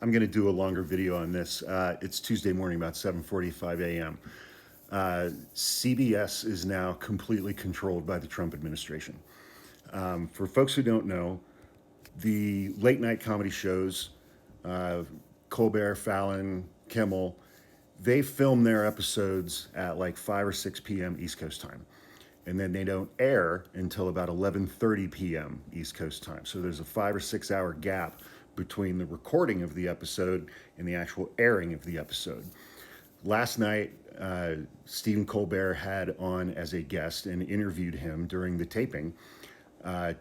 I'm going to do a longer video on this. It's Tuesday morning, about 7:45 a.m. CBS is now completely controlled by the Trump administration. For folks who don't know, the late night comedy shows, uh, Colbert, Fallon, Kimmel, they film their episodes at like 5 or 6 p.m. East Coast time. And then they don't air until about 11:30 p.m. East Coast time. So there's a 5 or 6 hour gap between the recording of the episode and the actual airing of the episode. Last night, Stephen Colbert had on as a guest and interviewed him during the taping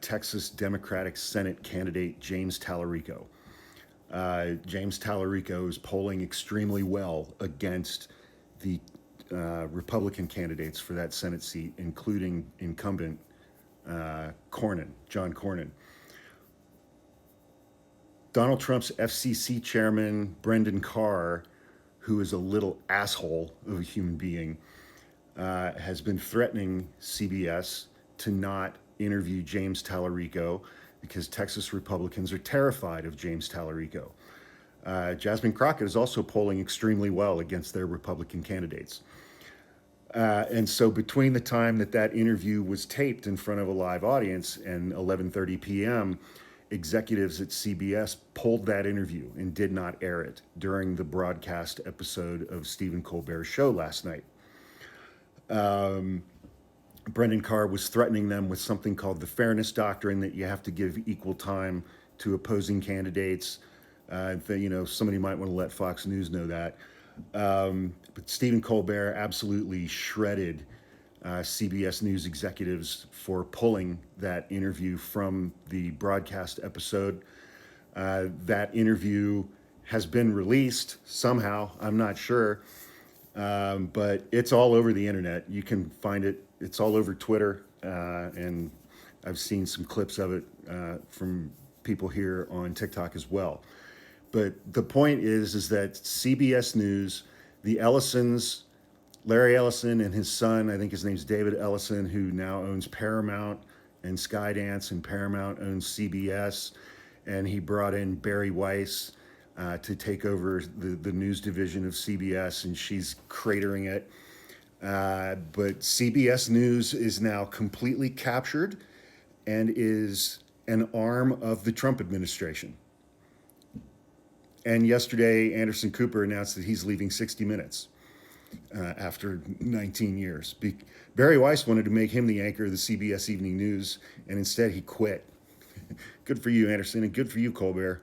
Texas Democratic Senate candidate James Tallarico. James Tallarico is polling extremely well against the Republican candidates for that Senate seat, including incumbent John Cornyn. Donald Trump's FCC chairman, Brendan Carr, who is a little asshole of a human being, has been threatening CBS to not interview James Tallarico because Texas Republicans are terrified of James Tallarico. Jasmine Crockett is also polling extremely well against their Republican candidates. And so between the time that interview was taped in front of a live audience and 11:30 p.m., executives at CBS pulled that interview and did not air it during the broadcast episode of Stephen Colbert's show last night. Brendan Carr was threatening them with something called the Fairness Doctrine, that you have to give equal time to opposing candidates. Somebody might want to let Fox News know that. But Stephen Colbert absolutely shredded CBS News executives for pulling that interview from the broadcast episode. That interview has been released somehow, I'm not sure, but it's all over the internet. You can find it. It's all over Twitter, and I've seen some clips of it from people here on TikTok as well. But the point is that CBS News, the Ellisons, Larry Ellison and his son, I think his name's David Ellison, who now owns Paramount and Skydance, and Paramount owns CBS, and he brought in Barry Weiss to take over the news division of CBS, and she's cratering it. But CBS News is now completely captured and is an arm of the Trump administration. And yesterday, Anderson Cooper announced that he's leaving 60 Minutes after 19 years. Barry Weiss wanted to make him the anchor of the CBS Evening News, and instead he quit. Good for you, Anderson, and good for you, Colbert.